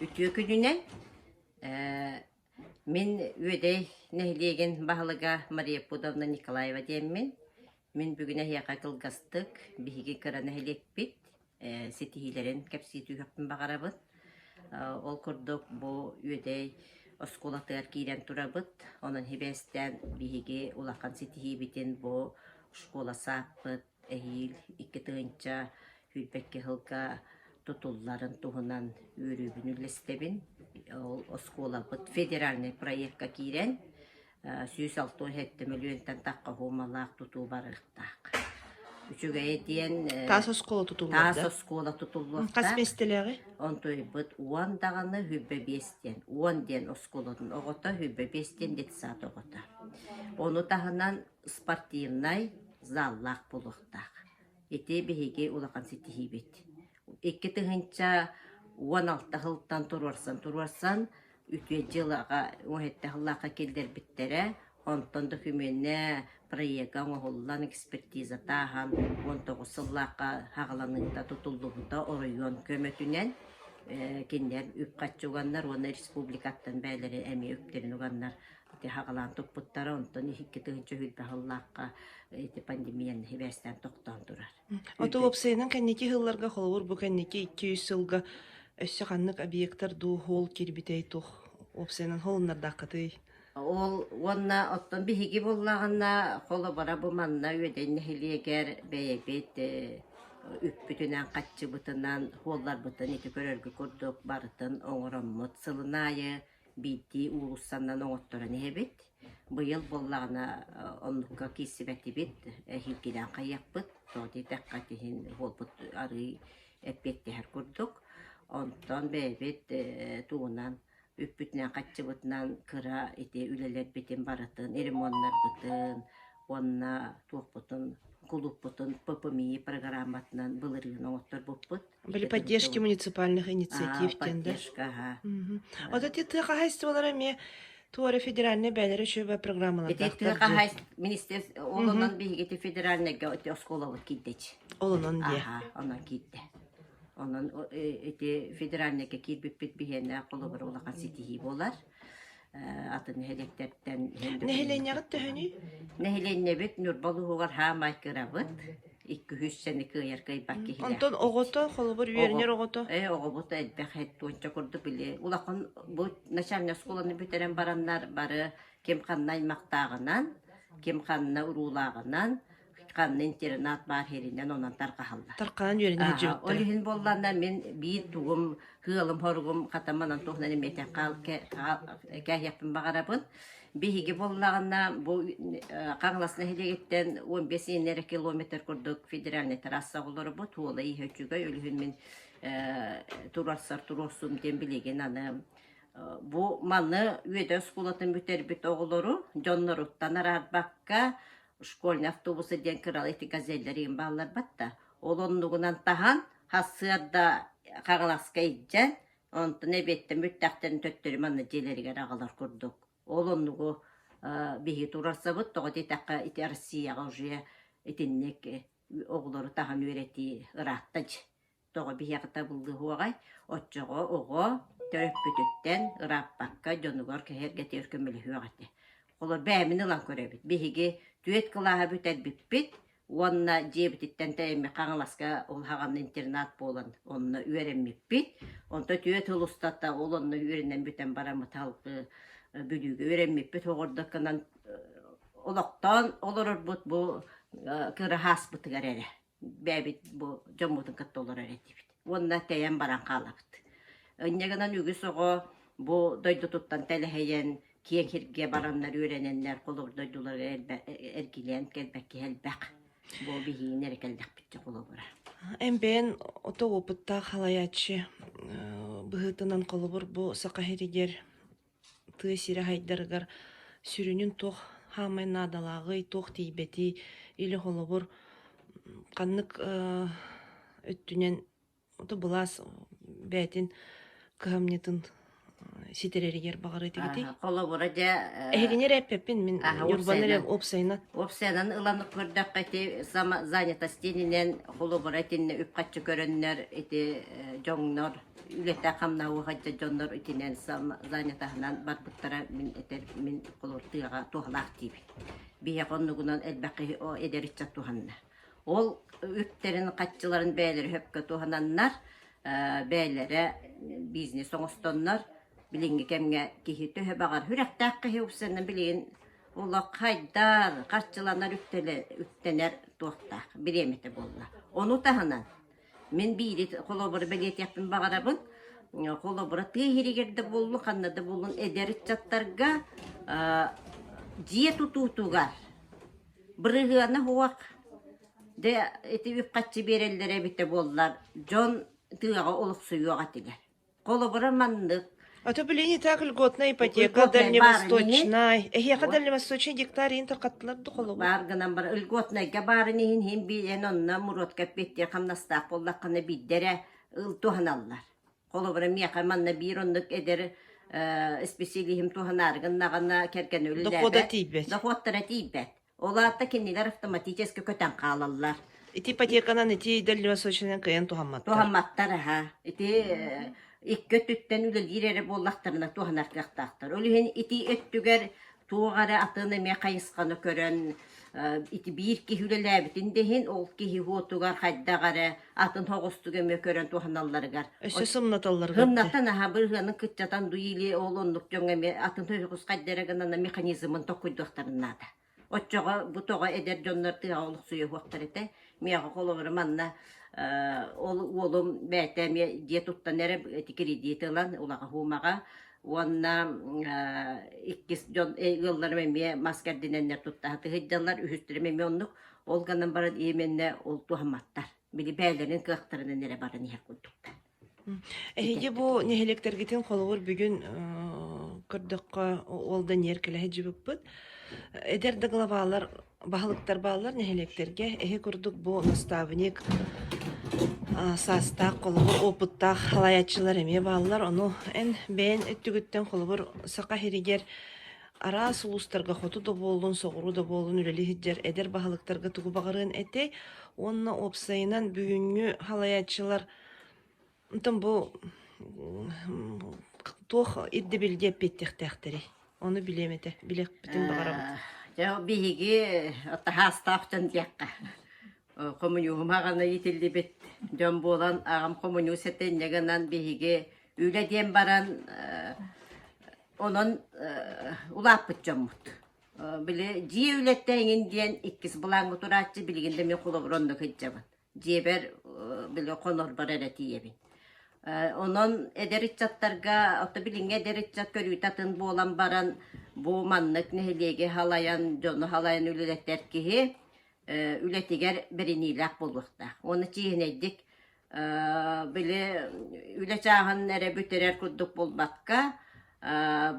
Ütüye gününe min üyedey nehliyegen Bahalıga Maria Podovna Nikolayeva diyemmin. Min bugüne hiyaka kılgastık. Bihigi kıra nehliyekbit. Setihilerin kapsiyeti üyakpın bağarabıt. Ol kurduk bu üyedey oskolatır kiren turabıt. Onun hibesten bihigi ulakan setihi bitin bu şkola sapıt. Ehil iki tığınca hülbekke hılka tutulların tuhunan ürübün ülestebin. Oskola bıt federalne proyekka kiren. Süyüsaltı hette milyontan takka humalaq tutu barıqtaq. Üçüge diyen Tās oskola tutulurdu. tas oskola tutulurdu. Kas mesteleri? Ontoy bıt uan dağını hübbe besten. Uan diyen oskoladın oğota hübbe besten det saat oğota. Onu tahınan sportivnay zallaq buluqtaq. Eti bihige ulaqan sitihibet. İki tığınca 16 hıltan turvarsan ütüye jılağa ohette hıllaqa kelder bittere ondan da hümene proyeka oğullan ekspertiza tahan 19 sıllaqa hağlanında tutulduğunda orayon kömötünen kinler üp kaçıganlar ona respublikattan bəyləri əmi üplerin oğanlar hağalan topputtara ondan iki tığınca hülbe hıllaqa pandemiyanın hebəstən toqtan durar. Ото опсайнан кеннеки хылларга холовур бу кеннеки 200 сылга өссө каннык объекттар дуу хол кирбитей тух опсайнан холуннардаккаты. Ол онна оттон бихиги боллаганна холо бара бу манна үеден хилиегер бейбет үппүтүнөн каччы бытынан холлар бытын ити көрөргө көрдүк барытын оңороммут сылынайы бити улуссандан оңотторон эбит. Быйыл боллагана оннукка кисибетибит хилкиден кайякпыт тоди таккатихин холбут ары эппеттер көрдүк. Онтон бейбет туунан үппүтүнөн каччы бытынан кыра ити үлелер битин барытын эремоннар бытын онна туокпутун клуб бутун ППМИ программатынан былырыгын оңоттор буппут. Были поддержки муниципальных инициатив тенде. Поддержка, ага. Ота ти тыга хайстывалар эме туары федеральный бәлері шөбі программалар. Эти тыга хайст министерство олонан бигети федеральныйга осколовут киддеч. Олонан де. Ага, онан кидде. Онан эти федеральныйга кирбиппит бигене колобор улахан ситихи болар. Атын хелектерден Нехеленягыт төһөнү? Нехеленебит Нурбалугар хамай кырабыт. 200 сene кыяр кайбак кихиле. Онтон огото, холобор үйернер огото. Огобут элбэх хеттуонча курду биле. Улахан бу начальная школаны битерен бараннар бары кемханнай мактагынан, кемханна урулагынан, канны интернат бар херинен онан таркахалла. Тарканан үйернер жибиттер. Олихин болланда мен бир тугум хыалым хоргум катаманан тохнаны мете кал кәһяппын багарабын. Биһиги боллагана бу каңласына хилегеттен 15 километр курдук федеральный трасса болор бу туолай хөчүгө өлүхүн мен туросум дем билеген аны бу манны үйөдө скулатын бүтербит оголору жонноруттан арарбакка школьный автобусы ден кырал эти газеллерин баалар батта олоннугунан тахан хассыарда каңласка иджен онтон эбеттен бүттактен төттөрү манны желеригер агалар курдук. Олоннугу биһи турарсабыт тоҕо титакка ити Россияга уже итиннек оголору тахан үерети ырааттач. Тоҕо биһиакта булды хуагай отчого ого төрөппүтүттен ыраппакка жонугор кэһерге төркөмөлү хуагати. Олор бээмин ылан көрөбүт. Биһиги түет кылааха бүтер биппит. Онна жебититтен тайми каңласка ол хаган интернат болан онна үереммиппит. Онто түет улустата олонну үеренен бүтен барамыт халкы бүлүгө өреммиппит оғырдықынан олоқтан олорор бұт бұ кыры хас бұтығар әрі. Бәбіт бұ жомутын кытты олар әретіпіт. Онна тәйен баран қалапыт. Өннегінен үгіс оғы бұ дойду тұттан тәліхейен киен хирге бараннар өйрененлер қолыр дойдулар әргілен кәлбәкке әлбәқ. Бұ бігейін әрекелдәк бітті қолы бұра. Эмбен ото опытта халаячы быһытынан колобур бу сакахиригер тысире хайдаргар сүрүнүн тох хамай надалагы тох тийбети или холобур каннык өттүнен ото булас бәтин кыхамнетін ситереригер багары тигити. Колобура жа Эхилинер эппеппин мен юрбанер опсайна. Опсайнан ыланып көрдәк кайты занятостенинен колобура тинне үп качы көрөннөр эти жоңнор үлете камнауы хаджа жоннор итинен занятахынан барбыттара min колортыга тухлах тип. Бие коннугунан элбакы о эдеричча туханна. Ол үттерин катчыларын бәйлер хөпкө тухананнар, бәйлере бизнес оңостоннар, билинги кемге кихи төһө багар хүрәктәк кихи упсенен билин ола кайдар катчыланар үттенер тухтак, биремете болла. Onu tahanan. Мен бири колобор белет япын багарабын. Колобор тегиригерде боллу, каннада боллун эдеритчаттарга жие тутутугар. Бырыгына хуак. Де эти үпкатчы берелдере бите боллар. Жон тыга олук суюга тигер. Колобор мандык. А то были так льготная ипотека, дальневосточная. Эхе дальневосточный гектар интер каттылар духолу. Баргынан бар льготная габарынын хим билен онна мурот капеттер камнастак боллакканы биддере ылтуханаллар. Колобор мияка манна бирондук эдер специалихим туханаргын нагана керкен өлүлөр. Дохода тийбет. Доходтара тийбет. Оларда кеннилер автоматически көтөн калаллар. Эти ипотеканан эти дальневосточный кыйын тухамматтар. Тухамматтар ха. Эти икке түттен үлел ирере боллақтарына туханаркақтақтар. Олыхен ити өттүгер туғары атыны ме қайысқаны көрін, ити бир кихи үлеләбітіндеген ол кихи хуотугар қайдағары атын тоғыстуге ме көрін туханалларыгар. Өсі сымнаталлар. Хымнаттан аха бірғанын күтчатан дуйли олонлық жоңа ме атын тоғыз қайдәрігінана механизмын тоқойдуқтарынады. Отчоға бұтоға эдер жонлар тыға олық суя хуақтар еті, меға қолығыры манна олым бәтәме де туттан әрі кредитылан олаға хумаға онна иккис жон ыллар мәме маскардиненнер туттағы тыгыджалар үхістірі мәме оннық олғанын барын еменне ол тухаматтар били бәлерін кықтырынан әрі барын ер күлдіктар. Эхеге бу нехелектергетин қолуыр бүгін күрдіққа олдан еркілі жібіп бұд. Эдерді главалар, бағылықтар бағалар нехелектерге эхе күрдік бу наставник састақ қолуыр опыттақ халаятчылар еме бағалар. Оны ән бәйін өттігіттен қолуыр сақа херигер ара сулустарға хоту да болуын, соғыру да болуын үлелі хиджер эдер бағылықтарға тұғы бағырын әтей. Онына опсайынан бүгінгі халаятчылар Антон бу тох идде билге петтехтехтери. Оны билемете, билек бүтүн багарабыт. Я биги атахастафтан дияққа. Коммуниумағаны етілді бет. Жон болан ағам коммуниусеттен негенан биги үледен баран онын улаппыт жоммут. Биле жие үлеттен диен иккис булаңы туратчы билгенде мен кулабыронды кыджабын. Жебер биле конор бар эретиебин. Onun ederitçatlarga, oto bilinge ederitçat körüytatın boğulan baran bu manlık nehelege halayan, jonu halayan üleletler kihi ületiger birinilak bulukta. Onu çiğneydik. Bile üle çağın nere büterer kudduk bulmakka.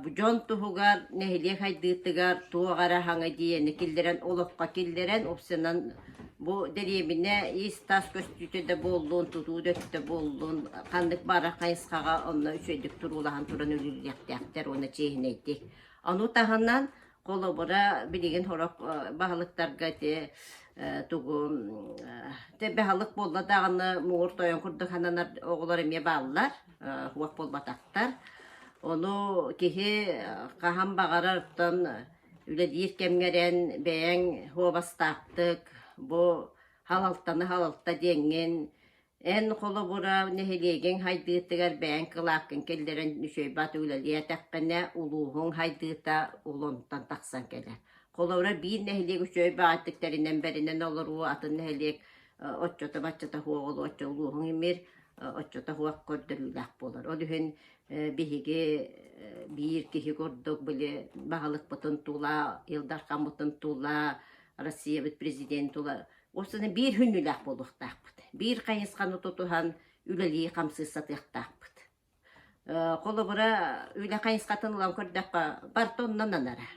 Bu jon tuhugar nehelege haydıtıgar tuğara hangi diyeni kildiren, olukka kildiren, opsiyonan bu deriyemine istas köstüte bolluğun, tutuğu dökte bolluğun, kandık bara kayıskağa onunla üçeydik turulahan turan ölülüyekler, ona çehineydik. Onu tahından kolobora bilgin horok bahalıklarga tuğu bahalık bolla dağını muğur toyan kurduk hananar oğular emye bağlılar, huvak bol bataktar. Onu kihi kahan bağarardan üle deyir kemgeren beğen huvabastaqtık. Bu halalta dengen en kolobora nehelegen haydıtıgar ben kılakın kelleren düşey batı ulaliye takkana uluğun haydıta ulontan taksan keller. Kolobora bir neheleg düşey battıklarından berinden olur o atın neheleg otçota batçota huoğulu otço uluğun emir otçota huoğ kördürülak bolar. O dühün bihige bir kihi gördük bile bahalık butun tula, Yıldarkan butun tula, Россия бит президент ола. Осыны bir hünnülak boluk taqpıt. Bir kayıskanı tutuhan üleliği kamsızsa taqpıt. Kolobura üle kayıskatın ulan kördakpa bartonnan anara.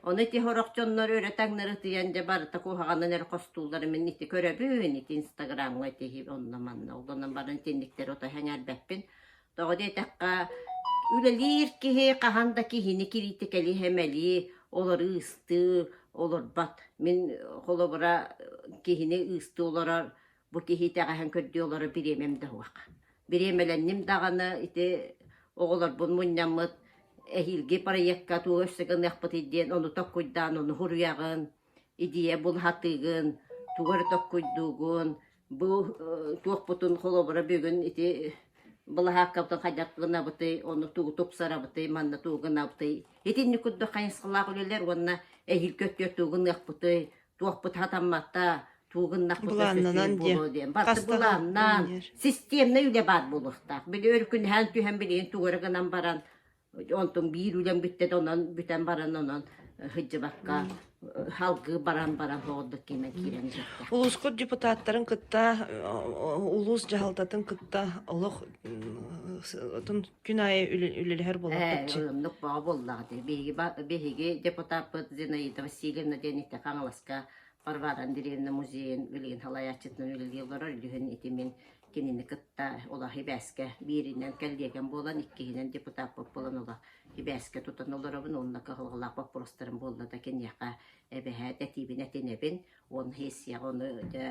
Onu iti horokçonlar öğretenleri diyence barıta kuhağanın er kostulları min iti körebün iti Instagram'a iti onlamanla. Olanın barın tindikleri ota henger beppin. Doğru deytakka üleliğir ki kahanda hini kiritikeli hemeli olur ıstı. Olur bat. Min kolobura kihine ıstı olarar bu kihi teğen kördü olara biremem de huak. Biremelennim dağını iti oğular bun munnamıt ehilgi proyekka tuğu össegin yakpıt iddiyen onu tokkuydan onu huruyağın idiye bul hatığın tuğarı tokkuyduğun bu tuğputun kolobura bugün iti bula hakkabtın hajakkına bıtı onu tuğu tupsara bıtı manna tuğuna bıtı itin nikuddu kayınsıqlaq üleler onna ehil kötü tuğun yakpıtı tuğput hatammatta tuğun nakpıtı Bulannanan diye. bulu diyen batı Kastağı bulannan iner. sistemne üle bad bulukta bili örkün hen tühen bilin tuğarıgınan baran ontun bir ülen büttet onan büten baran onan hıccı bakka halkı baran hoğulduk kime kirem jekte. Улускут депутаттарын кытта улус жаһалтатын кытта олох отун күн айы үлелер болаппытчы. Nuk bağı bolladı. Bihigi deputat Zinaida Vasilyevna denite kanalaska Varvara Andreevna muzeyin bilgin halayatçıtın ülel yıllara lühen itimin kenini kıtta ola hibeske birinden kelliyegen bolan ikkihinen deputat bolan ola hibeske tutan olarabın onunla kahılgılak baprostların bolla da kenyaka ebehe detibine tenebin on hesya onu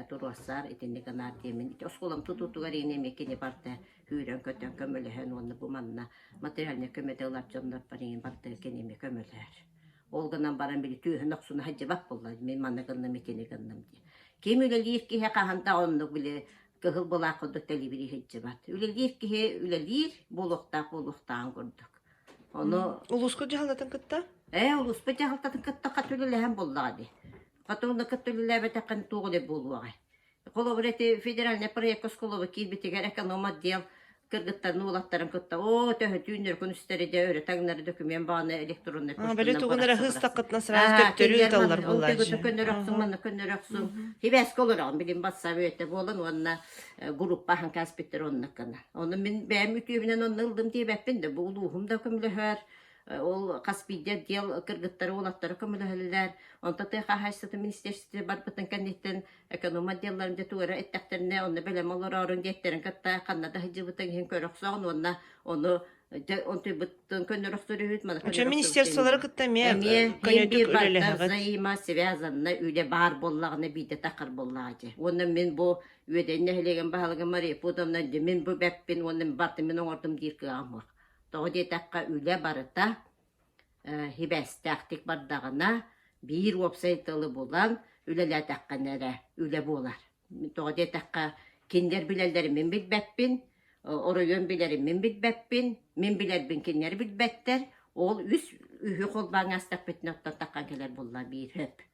durasar etinni kanar demin oskolam tututugar inemi keni parte hüren kötön kömölehen onu bu manna materyalne kömete olapcanlar parin parte kenimi kömöler olganan baran bili tühün oksuna hacı bak bolla men manna gannam etini gannam diye kim üleliyir ki he kahanta onu bile kıhıl bolak oldu telibiri hacı bat üleliyir ki he üleliyir boluktan gördük onu Улускут жаһалтатын кытта? ulus pejahалтатын кытта катүлеләһәм буллады. Катуна катүлеләбә тәкән тугылы булуга. Колобрети федеральный проект сколова килбитегәр эконома дел кыргыттан улаттарын кытта. О, төһө түннер күнүстәре дә өрә тәгнәр документ баны электронный почта. Бәле тугынара хыз тақытна сразу төптөрү таллар буллар. Көннөрөксүн. Хибәс колоран билим бас советте болан онна группа хан каспиттер оннакына. Оны мен бәм үтүбенен онны ылдым дибәппин дә бу улуһум да көмлөһөр. Ол каспидя дел кыргыттары улаттары көмөлөһөлләр. Онта тыга хайсыты министерстве бар бутын кандидаттан эконома делларында туара эттәктерне онны белем алар арын деттерин катта канада хижибытын хин көрөксөгөн онна оны онты буттын көнөрөктөрү мана. Уча министерстволары кытта ме көнөтүк үлелеһәгәт. Взаимо связанно үле бар боллагына биде такыр боллагы. Оны мен бу үеденне хелеген баһалыгы мари путамнан мен бу бәппин оны барды мен оңортум дирке амыр. Тоғыде таққа үлі барыта хибәс тәқтік бардағына бір вебсайтылы болан үлелі таққа нәрі үлі болар. Тоғыде таққа кендер білелері мен білбәппін, оройын білері мен білбәппін, мен білербін кендер білбәттер, ол үхі қолбаң астақ бітін оттан таққа келер болар бір хөп.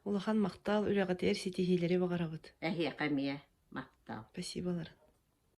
Улахан мақтал үләғатер сетихилері бағарабыд. Әхе қамия мақтал. Спасиболар.